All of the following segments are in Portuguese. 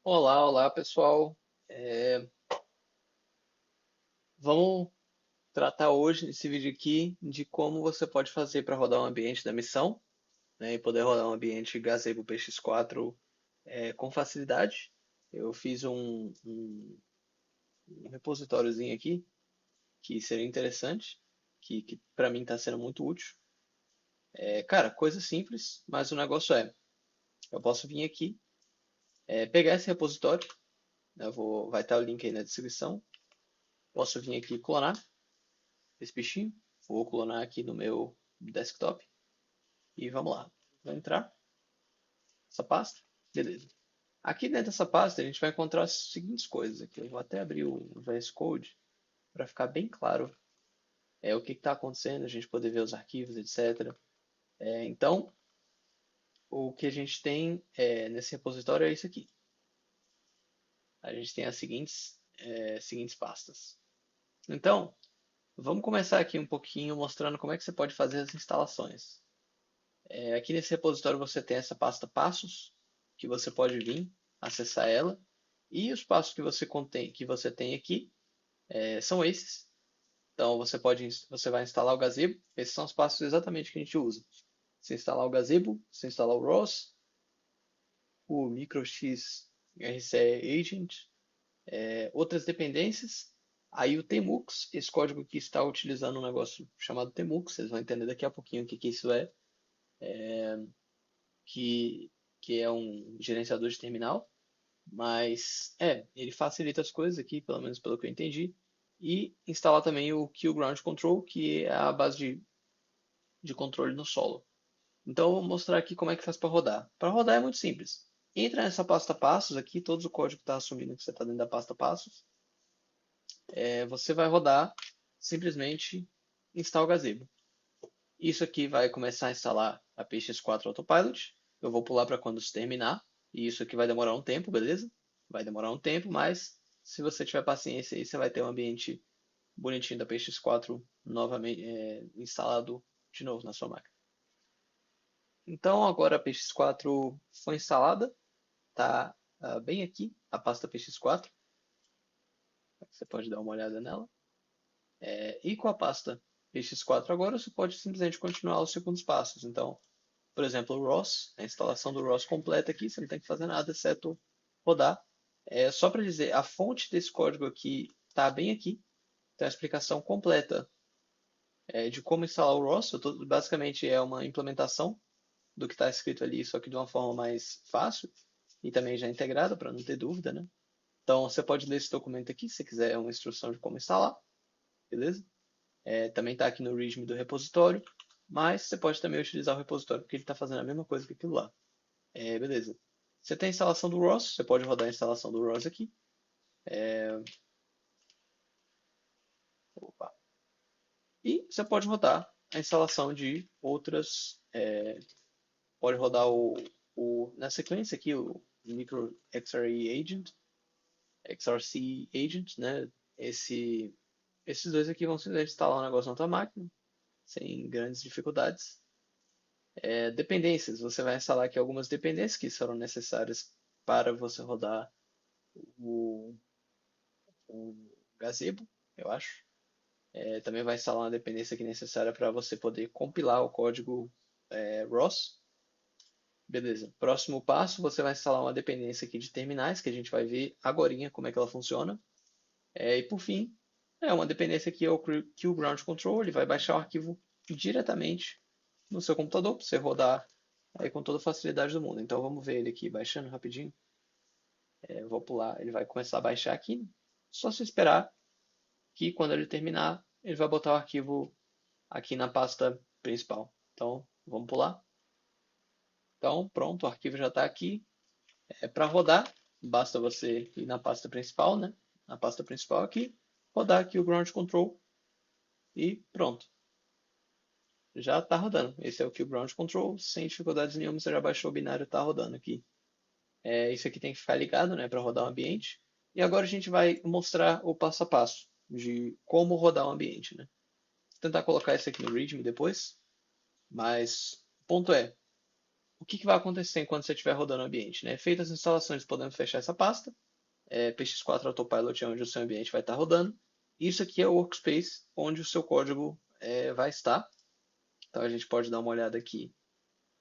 Olá, olá pessoal. Vamos tratar hoje nesse vídeo aqui de como você pode fazer para rodar um ambiente da missão, né, e poder rodar um ambiente Gazebo PX4 com facilidade. Eu fiz um repositóriozinho aqui que seria interessante, que para mim está sendo muito útil. Cara, coisa simples, mas o negócio eu posso vir aqui, pegar esse repositório, né, vai estar o link aí na descrição. Posso vir aqui e clonar esse bichinho. Vou clonar aqui no meu desktop e vamos lá. Vou entrar essa pasta. Beleza. Aqui dentro dessa pasta a gente vai encontrar as seguintes coisas aqui. Eu vou até abrir o VS Code para ficar bem claro o que está acontecendo, a gente poder ver os arquivos, etc. Então, o que a gente tem nesse repositório é isso aqui. A gente tem as seguintes pastas. Então, vamos começar aqui um pouquinho mostrando como é que você pode fazer as instalações. Aqui nesse repositório você tem essa pasta passos, que você pode vir, acessar ela, e os passos que você tem aqui são esses. Então você vai instalar o Gazebo, esses são os passos exatamente que a gente usa. Você instalar o Gazebo, você instalar o ROS, o MicroX RCE Agent, outras dependências, aí o Tmux, esse código que está utilizando um negócio chamado Tmux, vocês vão entender daqui a pouquinho o que isso que, que é um gerenciador de terminal, mas ele facilita as coisas aqui, pelo menos pelo que eu entendi, e instalar também o Kill Ground Control, que é a base de controle no solo. Então eu vou mostrar aqui como é que faz para rodar. Para rodar é muito simples. Entra nessa pasta passos aqui, todo o código está assumindo que você está dentro da pasta passos. Você vai rodar simplesmente install gazebo. Isso aqui vai começar a instalar a PX4 Autopilot. Eu vou pular para quando se terminar. E isso aqui vai demorar um tempo, beleza? Vai demorar um tempo, mas se você tiver paciência aí, você vai ter um ambiente bonitinho da PX4 novamente instalado de novo na sua máquina. Então agora a PX4 foi instalada, tá bem aqui a pasta PX4. Você pode dar uma olhada nela. E com a pasta PX4 agora você pode simplesmente continuar os segundos passos. Então por exemplo, o ROS, a instalação do ROS completa aqui, você não tem que fazer nada exceto rodar. Só para dizer, a fonte desse código aqui está bem aqui, tem a explicação completa de como instalar o ROS. Basicamente é uma implementação do que está escrito ali, só que de uma forma mais fácil e também já integrada, para não ter dúvida, né? Então você pode ler esse documento aqui, se quiser é uma instrução de como instalar, beleza? Também está aqui no README do repositório, mas você pode também utilizar o repositório porque ele está fazendo a mesma coisa que aquilo lá. Beleza. Você tem a instalação do ROS, você pode rodar a instalação do ROS aqui. Opa. E você pode rodar a instalação de outras. Pode rodar na sequência aqui o Micro XRE Agent, XRC Agent, né? Esses dois aqui vão simplesmente instalar um negócio na tua máquina, sem grandes dificuldades. Dependências, você vai instalar aqui algumas dependências que serão necessárias para você rodar o, o Gazebo, eu acho. Também vai instalar uma dependência aqui necessária para você poder compilar o código ROS. Beleza. Próximo passo, você vai instalar uma dependência aqui de terminais, que a gente vai ver agorinha como é que ela funciona. E por fim, uma dependência aqui é o Kill Ground Control, ele vai baixar o arquivo diretamente no seu computador, para você rodar aí com toda a facilidade do mundo. Então vamos ver ele aqui baixando rapidinho. Eu vou pular, ele vai começar a baixar aqui. Só se esperar que quando ele terminar, ele vai botar o arquivo aqui na pasta principal. Então, vamos pular. Então, pronto, o arquivo já está aqui. Para rodar, basta você ir na pasta principal, né? Na pasta principal aqui, rodar aqui o Ground Control e pronto. Já está rodando. Esse é o Kill Ground Control, sem dificuldades nenhuma, você já baixou o binário, está rodando aqui. Isso aqui tem que ficar ligado, né, para rodar o ambiente. E agora a gente vai mostrar o passo a passo de como rodar o ambiente, né? Vou tentar colocar isso aqui no README depois, mas o ponto é, o que vai acontecer enquanto você estiver rodando o ambiente, né? Feitas as instalações, podemos fechar essa pasta. PX4 Autopilot é onde o seu ambiente vai estar rodando. Isso aqui é o workspace onde o seu código vai estar. Então a gente pode dar uma olhada aqui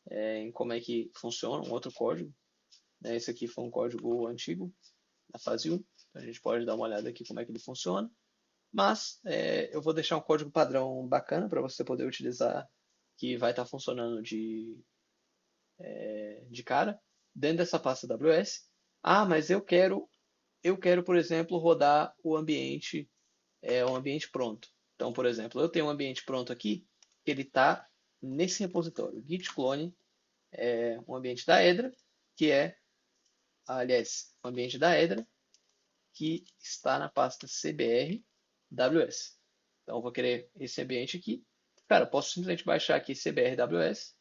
em como é que funciona um outro código. Né? Esse aqui foi um código antigo, da fase 1. Então a gente pode dar uma olhada aqui como é que ele funciona. Mas eu vou deixar um código padrão bacana para você poder utilizar, que vai estar funcionando de cara dentro dessa pasta AWS. Ah, mas eu quero, por exemplo, rodar um ambiente pronto. Então, por exemplo, eu tenho um ambiente pronto aqui, que ele está nesse repositório, git clone, um ambiente da Edra, que aliás, um ambiente da Edra, que está na pasta CBR WS. Então, eu vou querer esse ambiente aqui. Cara, eu posso simplesmente baixar aqui CBR WS.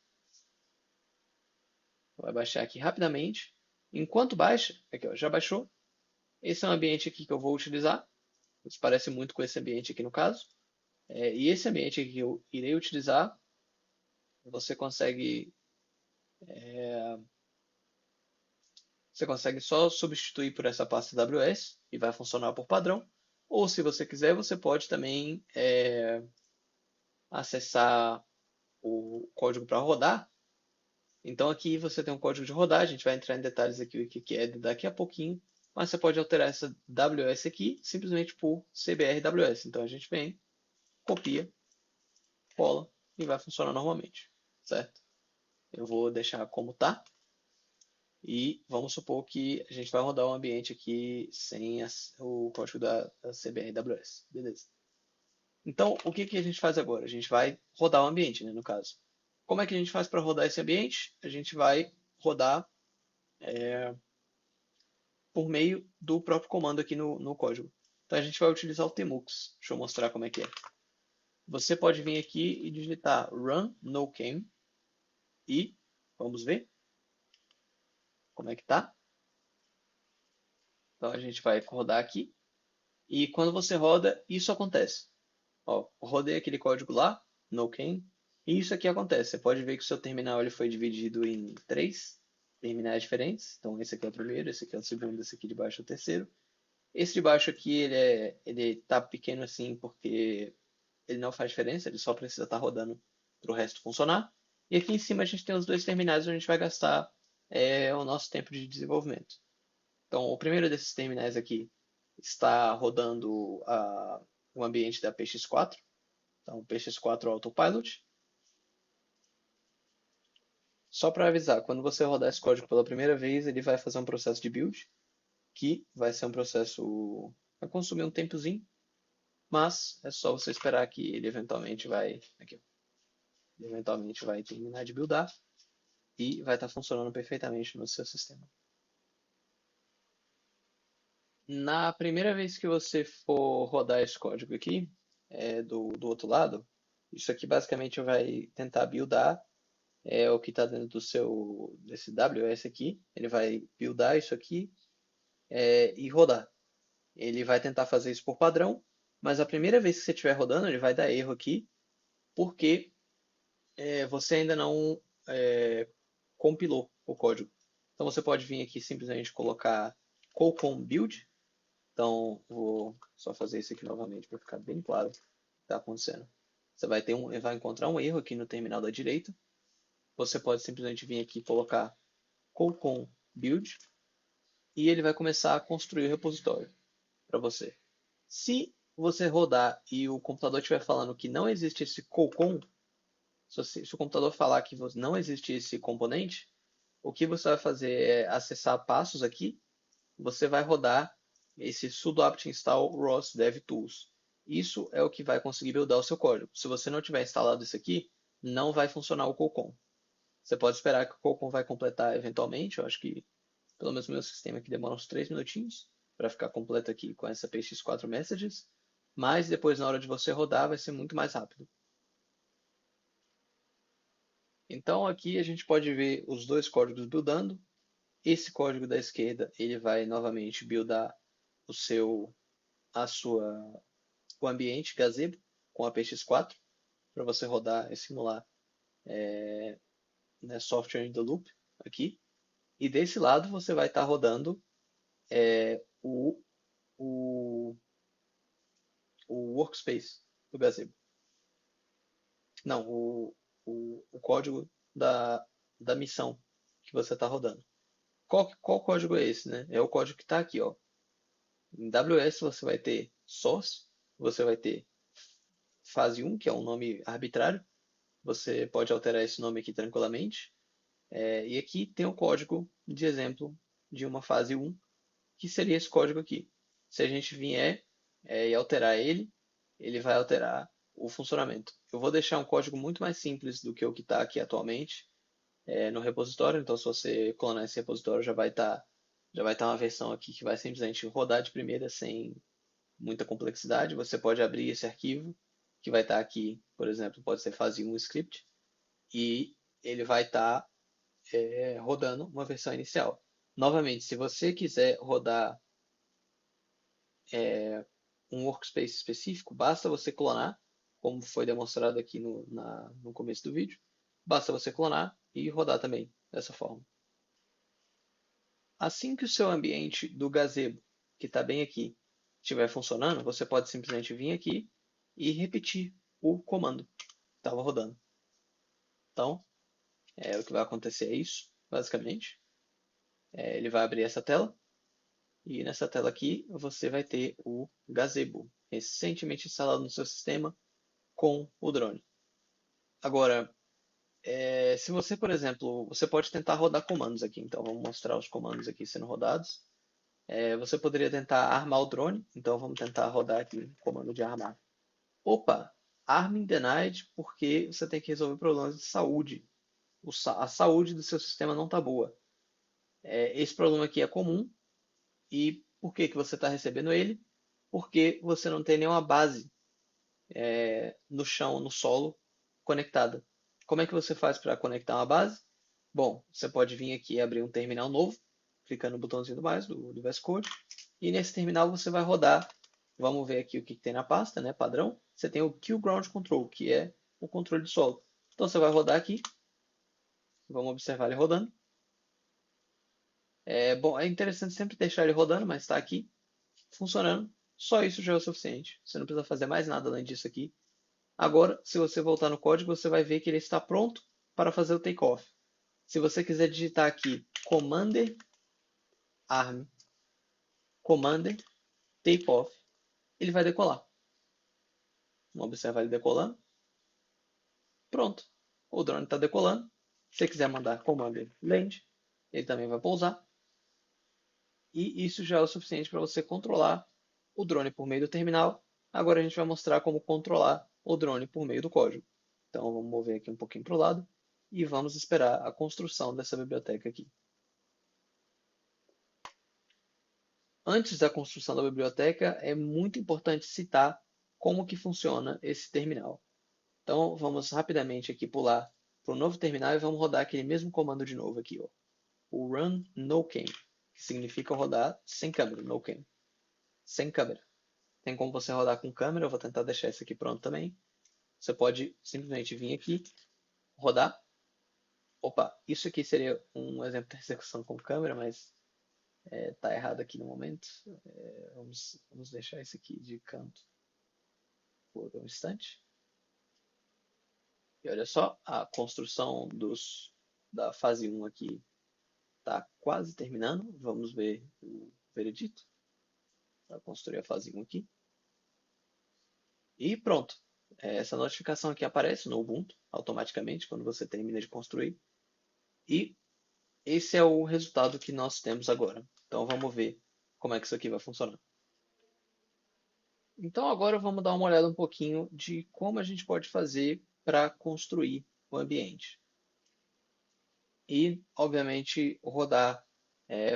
Vai baixar aqui rapidamente. Enquanto baixa, aqui ó, já baixou. Esse é um ambiente aqui que eu vou utilizar. Isso parece muito com esse ambiente aqui no caso. E esse ambiente aqui que eu irei utilizar, você consegue, você consegue só substituir por essa pasta AWS e vai funcionar por padrão. Ou se você quiser, você pode também acessar o código para rodar. Então aqui você tem um código de rodar, a gente vai entrar em detalhes aqui o que é daqui a pouquinho, mas você pode alterar essa WS aqui simplesmente por CBR WS. Então a gente vem, copia, cola e vai funcionar normalmente, certo? Eu vou deixar como tá e vamos supor que a gente vai rodar um ambiente aqui sem o código da CBR WS, beleza? Então o que a gente faz agora? A gente vai rodar o ambiente, né, no caso. Como é que a gente faz para rodar esse ambiente? A gente vai rodar por meio do próprio comando aqui no código. Então a gente vai utilizar o tmux. Deixa eu mostrar como é que é. Você pode vir aqui e digitar run nocam e vamos ver como é que tá. Então a gente vai rodar aqui e quando você roda, isso acontece. Ó, rodei aquele código lá, nocam, e isso aqui acontece. Você pode ver que o seu terminal ele foi dividido em 3 terminais diferentes. Então esse aqui é o primeiro, esse aqui é o segundo, esse aqui de baixo é o terceiro. Esse de baixo aqui, ele tá pequeno assim porque ele não faz diferença, ele só precisa estar rodando para o resto funcionar. E aqui em cima a gente tem os dois terminais onde a gente vai gastar o nosso tempo de desenvolvimento. Então, o primeiro desses terminais aqui está rodando o ambiente da PX4. Então, PX4 Autopilot. Só para avisar, quando você rodar esse código pela primeira vez, ele vai fazer um processo de build, que vai ser um processo, vai consumir um tempozinho, mas é só você esperar que ele eventualmente vai terminar de buildar e vai estar funcionando perfeitamente no seu sistema. Na primeira vez que você for rodar esse código aqui, do outro lado, isso aqui basicamente vai tentar buildar o que está dentro desse WS aqui. Ele vai buildar isso aqui e rodar. Ele vai tentar fazer isso por padrão, mas a primeira vez que você estiver rodando, ele vai dar erro aqui, porque você ainda não compilou o código. Então você pode vir aqui simplesmente colocar cocon build. Então vou só fazer isso aqui novamente para ficar bem claro o que está acontecendo. Você vai encontrar um erro aqui no terminal da direita. Você pode simplesmente vir aqui e colocar cocon build e ele vai começar a construir o repositório para você. Se você rodar e o computador estiver falando que não existe esse cocon, se o computador falar que não existe esse componente, o que você vai fazer é acessar passos aqui. Você vai rodar esse sudo apt install ROS DevTools. Isso é o que vai conseguir buildar o seu código. Se você não tiver instalado isso aqui, não vai funcionar o Cocon. Você pode esperar que o Cocon vai completar eventualmente. Eu acho que, pelo menos no meu sistema aqui, demora uns 3 minutinhos para ficar completo aqui com essa PX4 Messages. Mas depois, na hora de você rodar, vai ser muito mais rápido. Então aqui a gente pode ver os dois códigos buildando. Esse código da esquerda, ele vai novamente buildar o seu, a sua, o ambiente Gazebo com a PX4 para você rodar e simular né, Software in the Loop aqui. E desse lado você vai estar rodando o, o, o workspace do Gazebo. Não, o código da missão que você está rodando. Qual código é esse, né? É o código que está aqui, ó. Em AWS você vai ter source, você vai ter fase 1, que é um nome arbitrário. Você pode alterar esse nome aqui tranquilamente. E aqui tem o código de exemplo de uma fase 1, que seria esse código aqui. Se a gente vier e alterar ele, ele vai alterar o funcionamento. Eu vou deixar um código muito mais simples do que o que está aqui atualmente no repositório. Então, se você clonar esse repositório, já vai estar uma versão aqui que vai simplesmente rodar de primeira sem muita complexidade. Você pode abrir esse arquivo que vai estar aqui, por exemplo, pode ser fase 1 script, e ele vai estar rodando uma versão inicial. Novamente, se você quiser rodar um workspace específico, basta você clonar, como foi demonstrado aqui no começo do vídeo. Basta você clonar e rodar também dessa forma. Assim que o seu ambiente do Gazebo, que está bem aqui, estiver funcionando, você pode simplesmente vir aqui e repetir o comando que estava rodando. Então, o que vai acontecer é isso, basicamente. Ele vai abrir essa tela. E nessa tela aqui você vai ter o Gazebo, recentemente instalado no seu sistema com o drone. Agora, se você, por exemplo, você pode tentar rodar comandos aqui. Então, vamos mostrar os comandos aqui sendo rodados. Você poderia tentar armar o drone. Então, vamos tentar rodar aqui o comando de armar. Opa, arming denied, porque você tem que resolver problemas de saúde. A saúde do seu sistema não está boa. Esse problema aqui é comum. E por que você está recebendo ele? Porque você não tem nenhuma base no chão, no solo, conectada. Como é que você faz para conectar uma base? Bom, você pode vir aqui e abrir um terminal novo, clicando no botãozinho do mais do VS Code, e nesse terminal você vai rodar. Vamos ver aqui o que tem na pasta, né? Padrão. Você tem o Kill Ground Control, que é o controle de solo. Então você vai rodar aqui. Vamos observar ele rodando. Bom, é interessante sempre deixar ele rodando, mas está aqui funcionando. Só isso já é o suficiente. Você não precisa fazer mais nada além disso aqui. Agora, se você voltar no código, você vai ver que ele está pronto para fazer o takeoff. Se você quiser digitar aqui Commander Arm, Commander Takeoff, ele vai decolar. Vamos observar ele decolando. Pronto. O drone está decolando. Se você quiser mandar Commander Land, ele também vai pousar. E isso já é o suficiente para você controlar o drone por meio do terminal. Agora a gente vai mostrar como controlar o drone por meio do código. Então vamos mover aqui um pouquinho para o lado e vamos esperar a construção dessa biblioteca aqui. Antes da construção da biblioteca, é muito importante citar como que funciona esse terminal. Então vamos rapidamente aqui pular para o novo terminal e vamos rodar aquele mesmo comando de novo aqui, ó. O run nocam, que significa rodar sem câmera, nocam, sem câmera. Tem como você rodar com câmera, eu vou tentar deixar isso aqui pronto também. Você pode simplesmente vir aqui, rodar. Opa, isso aqui seria um exemplo de execução com câmera, mas está errado aqui no momento. Vamos deixar isso aqui de canto por um instante. E olha só, a construção da fase 1 aqui está quase terminando. Vamos ver o veredito. Para construir a fase 1 aqui. E pronto. Essa notificação aqui aparece no Ubuntu automaticamente quando você termina de construir. E esse é o resultado que nós temos agora. Então vamos ver como é que isso aqui vai funcionar. Então agora vamos dar uma olhada um pouquinho de como a gente pode fazer para construir o ambiente. E, obviamente, rodar,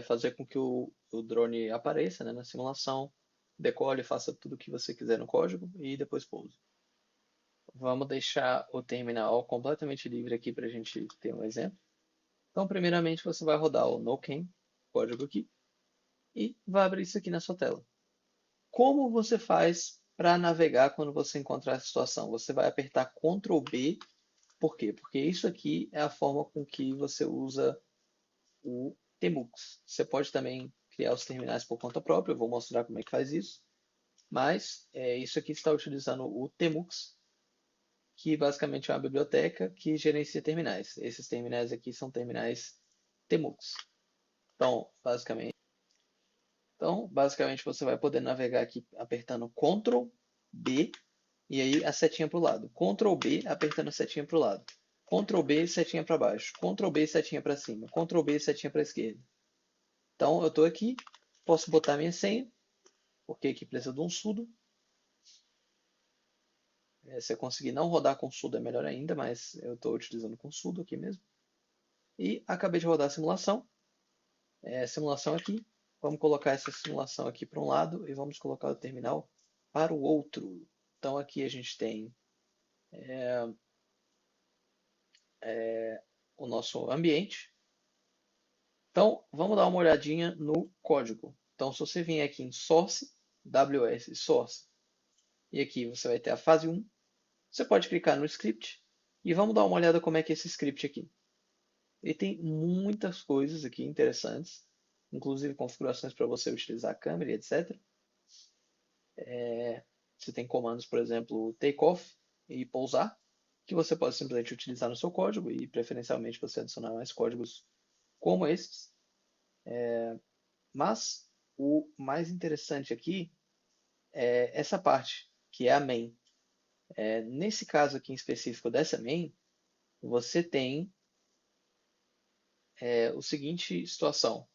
fazer com que o drone apareça, né, na simulação, decole, faça tudo o que você quiser no código e depois pouse. Vamos deixar o terminal completamente livre aqui para a gente ter um exemplo. Então, primeiramente, você vai rodar o nocam, código aqui, e vai abrir isso aqui na sua tela. Como você faz para navegar quando você encontrar a situação? Você vai apertar Ctrl B Por quê? Porque isso aqui é a forma com que você usa o Tmux. Você pode também criar os terminais por conta própria, eu vou mostrar como é que faz isso. Mas isso aqui está utilizando o Tmux, que basicamente é uma biblioteca que gerencia terminais. Esses terminais aqui são terminais Tmux. Então, basicamente você vai poder navegar aqui apertando Ctrl B e aí a setinha para o lado. Ctrl B apertando a setinha para o lado. Ctrl B, setinha para baixo. Ctrl B, setinha para cima. Ctrl B, setinha para a esquerda. Então eu estou aqui, posso botar minha senha, porque aqui precisa de um sudo. Se eu conseguir não rodar com sudo é melhor ainda, mas eu estou utilizando com sudo aqui mesmo. E acabei de rodar a simulação. Simulação aqui. Vamos colocar essa simulação aqui para um lado e vamos colocar o terminal para o outro. Então aqui a gente tem o nosso ambiente. Então vamos dar uma olhadinha no código. Então se você vier aqui em Source, WS Source, e aqui você vai ter a fase 1, você pode clicar no script e vamos dar uma olhada como é que é esse script aqui. Ele tem muitas coisas aqui interessantes, inclusive configurações para você utilizar a câmera e etc. Você tem comandos, por exemplo, takeoff e pousar, que você pode simplesmente utilizar no seu código e preferencialmente você adicionar mais códigos como esses. Mas o mais interessante aqui é essa parte, que é a main. Nesse caso aqui em específico dessa main, você tem o seguinte situação.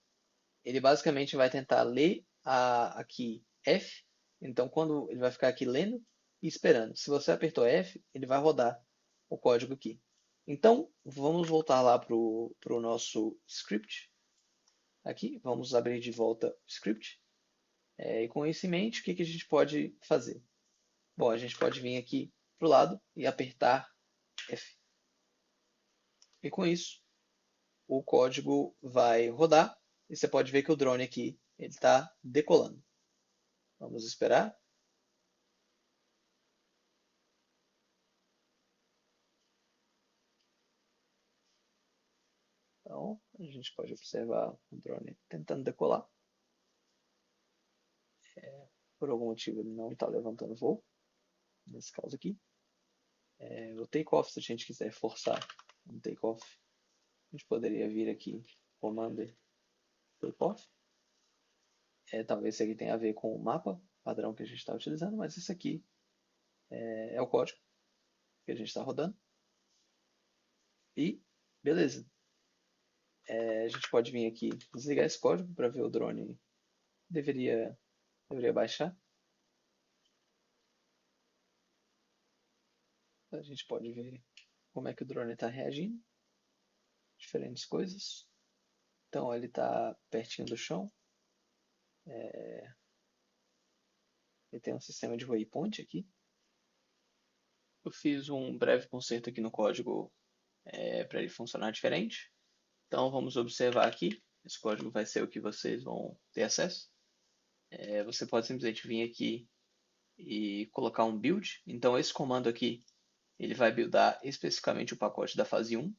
Ele basicamente vai tentar ler aqui F, então quando ele vai ficar aqui lendo e esperando. Se você apertou F, ele vai rodar o código aqui. Então, vamos voltar lá para o nosso script. Aqui, vamos abrir de volta o script. E com isso em mente, o que a gente pode fazer? Bom, a gente pode vir aqui para o lado e apertar F. E com isso, o código vai rodar. E você pode ver que o drone aqui está decolando. Vamos esperar. Então, a gente pode observar o drone tentando decolar. Por algum motivo ele não está levantando voo, nesse caso aqui. O takeoff, se a gente quiser forçar um takeoff, a gente poderia vir aqui, Commander Takeoff. Talvez isso aqui tenha a ver com o mapa padrão que a gente está utilizando, mas isso aqui é o código que a gente está rodando. E, beleza. A gente pode vir aqui desligar esse código para ver o drone. Deveria baixar. A gente pode ver como é que o drone está reagindo. Diferentes coisas. Então ele está pertinho do chão. Ele tem um sistema de waypoint aqui. Eu fiz um breve conserto aqui no código para ele funcionar diferente. Então vamos observar aqui. Esse código vai ser o que vocês vão ter acesso. Você pode simplesmente vir aqui e colocar um build. Então esse comando aqui, ele vai buildar especificamente o pacote da fase 1.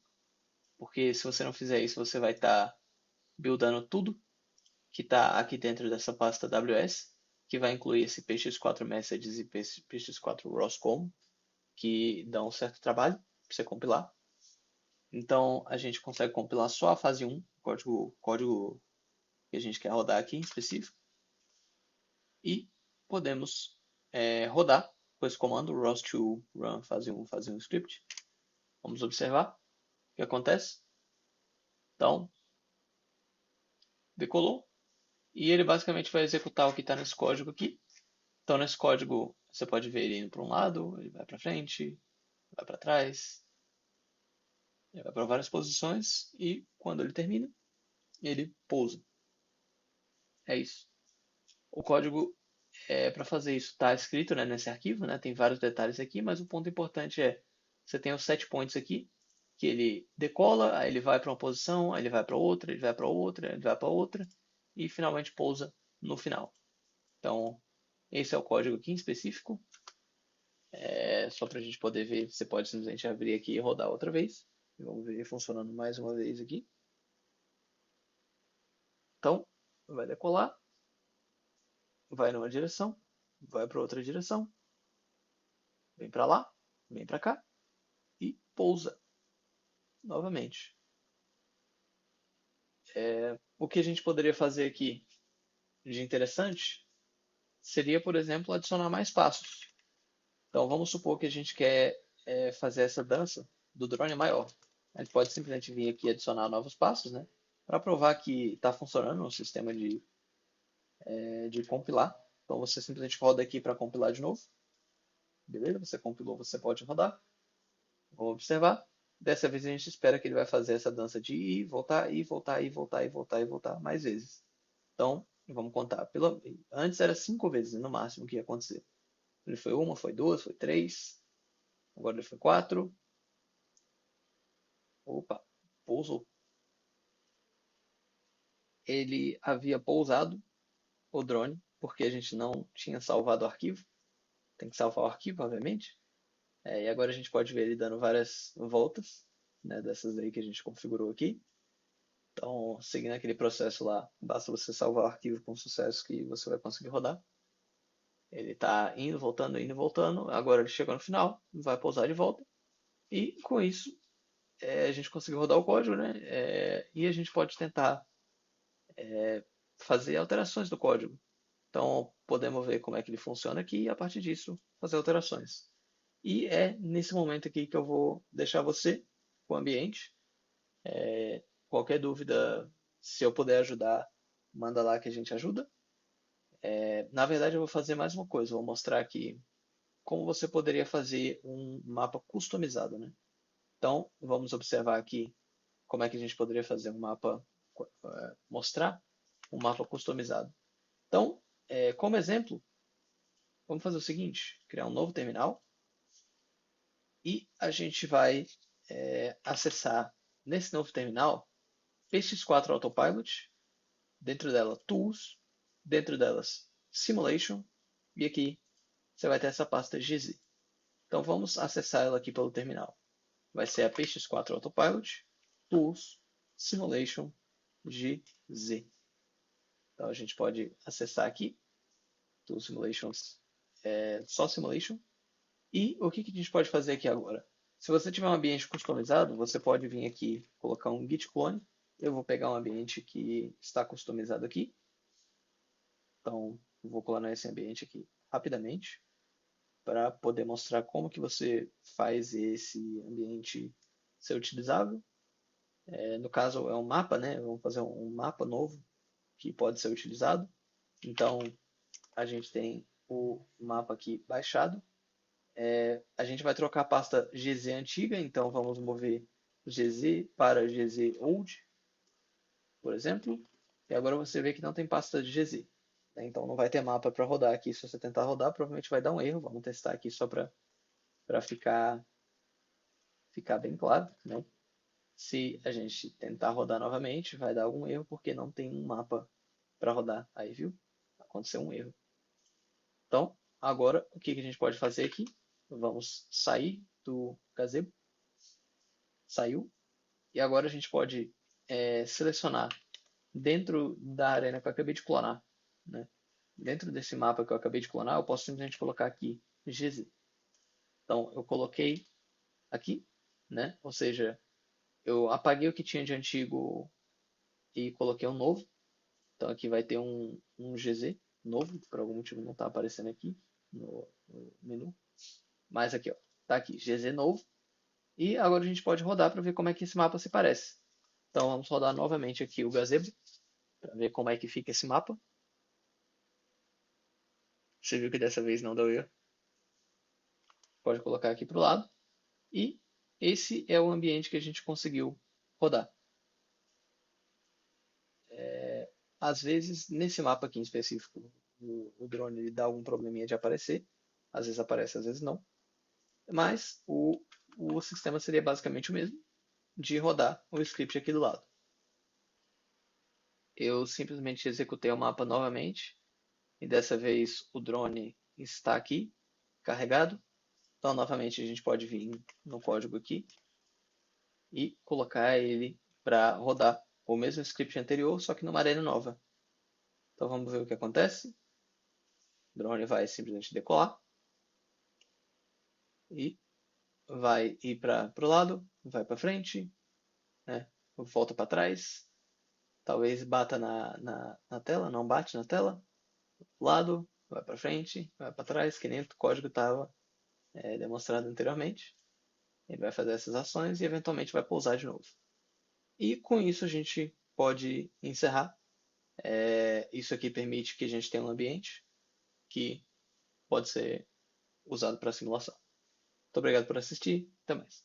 Porque se você não fizer isso, você vai estar buildando tudo que está aqui dentro dessa pasta WS, que vai incluir esse PX4 Messages e PX4 ROSCOM, que dão um certo trabalho para você compilar. Então, a gente consegue compilar só a fase 1, código que a gente quer rodar aqui em específico. E podemos rodar com esse comando ROS2 run fase 1 script. Vamos observar o que acontece. Então, decolou. E ele basicamente vai executar o que está nesse código aqui. Então, nesse código, você pode ver ele indo para um lado, ele vai para frente, vai para trás, ele vai para várias posições e quando ele termina, ele pousa. É isso. O código para fazer isso está escrito, né, nesse arquivo, né, tem vários detalhes aqui, mas o ponto importante é você tem os set points aqui, que ele decola, aí ele vai para uma posição, aí ele vai para outra, ele vai para outra, ele vai para outra e finalmente pousa no final. Então, esse é o código aqui em específico. Só para a gente poder ver, você pode simplesmente abrir aqui e rodar outra vez. Vamos ver ele funcionando mais uma vez aqui. Então, vai decolar, vai numa direção, vai para outra direção, vem para lá, vem para cá e pousa novamente. O que a gente poderia fazer aqui de interessante seria, por exemplo, adicionar mais passos. Então, vamos supor que a gente quer fazer essa dança do drone maior. A gente pode simplesmente vir aqui e adicionar novos passos, né? Para provar que está funcionando o sistema de compilar. Então, você simplesmente roda aqui para compilar de novo. Beleza? Você compilou, você pode rodar. Vamos observar. Dessa vez a gente espera que ele vai fazer essa dança de ir, voltar, ir, voltar, ir, voltar, ir, voltar, e voltar mais vezes. Então, vamos contar. Antes era 5 vezes no máximo que ia acontecer. Ele foi uma, foi duas, foi três. Agora ele foi quatro. Opa, pousou. Ele havia pousado o drone, porque a gente não tinha salvado o arquivo. Tem que salvar o arquivo, obviamente. E agora a gente pode ver ele dando várias voltas, né, dessas aí que a gente configurou aqui. Então, seguindo aquele processo lá, basta você salvar o arquivo com sucesso que você vai conseguir rodar. Ele está indo, voltando, indo, voltando. Agora ele chegou no final, vai pousar de volta. E com isso, a gente conseguiu rodar o código, né? E a gente pode tentar fazer alterações do código. Então, podemos ver como é que ele funciona aqui e, a partir disso, fazer alterações. E é nesse momento aqui que eu vou deixar você com o ambiente. Qualquer dúvida, se eu puder ajudar, manda lá que a gente ajuda. Na verdade, eu vou fazer mais uma coisa. Eu vou mostrar aqui como você poderia fazer um mapa customizado, né? Então, vamos observar aqui como é que a gente poderia fazer um mapa, mostrar um mapa customizado. Então, como exemplo, vamos fazer o seguinte: criar um novo terminal e a gente vai acessar nesse novo terminal PX4 Autopilot, dentro dela Tools, dentro delas Simulation, e aqui você vai ter essa pasta GZ. Então vamos acessar ela aqui pelo terminal. Vai ser a PX4 Autopilot, Tools, Simulation, GZ. Então a gente pode acessar aqui, Tools Simulations, só Simulation. E o que a gente pode fazer aqui agora? Se você tiver um ambiente customizado, você pode vir aqui colocar um git clone. Eu vou pegar um ambiente que está customizado aqui. Então, vou clonar esse ambiente aqui rapidamente para poder mostrar como que você faz esse ambiente ser utilizável. No caso, é um mapa, né? Vamos fazer um mapa novo que pode ser utilizado. Então, a gente tem o mapa aqui baixado. A gente vai trocar a pasta GZ antiga, então vamos mover GZ para GZ Old, por exemplo. E agora você vê que não tem pasta de GZ. Né? Então não vai ter mapa para rodar aqui. Se você tentar rodar, provavelmente vai dar um erro. Vamos testar aqui só para ficar bem claro. Né? Se a gente tentar rodar novamente, vai dar algum erro porque não tem um mapa para rodar. Aí, viu? Aconteceu um erro. Então, agora, o que a gente pode fazer aqui? Vamos sair do gazebo. Saiu. E agora a gente pode selecionar dentro da arena que eu acabei de clonar. Né? Dentro desse mapa que eu acabei de clonar, eu posso simplesmente colocar aqui GZ. Então, eu coloquei aqui, né? Ou seja, eu apaguei o que tinha de antigo e coloquei um novo. Então, aqui vai ter um GZ novo, por algum motivo não está aparecendo aqui no menu. Mas aqui, ó, tá aqui, GZ novo. E agora a gente pode rodar para ver como é que esse mapa se parece. Então vamos rodar novamente aqui o gazebo para ver como é que fica esse mapa. Você viu que dessa vez não deu erro. Pode colocar aqui para o lado. E esse é o ambiente que a gente conseguiu rodar. Às vezes, nesse mapa aqui em específico, o drone ele dá algum probleminha de aparecer. Às vezes aparece, às vezes não. Mas o sistema seria basicamente o mesmo, de rodar o script aqui do lado. Eu simplesmente executei o mapa novamente. E dessa vez o drone está aqui, carregado. Então, novamente, a gente pode vir no código aqui e colocar ele para rodar o mesmo script anterior, só que numa arena nova. Então, vamos ver o que acontece. O drone vai simplesmente decolar e vai ir para o lado, vai para frente, né? Volta para trás, talvez bata na tela, não bate na tela, lado, vai para frente, vai para trás, que nem o código estava demonstrado anteriormente. Ele vai fazer essas ações e eventualmente vai pousar de novo. E com isso a gente pode encerrar. Isso aqui permite que a gente tenha um ambiente que pode ser usado para simulação. Muito obrigado por assistir. Até mais.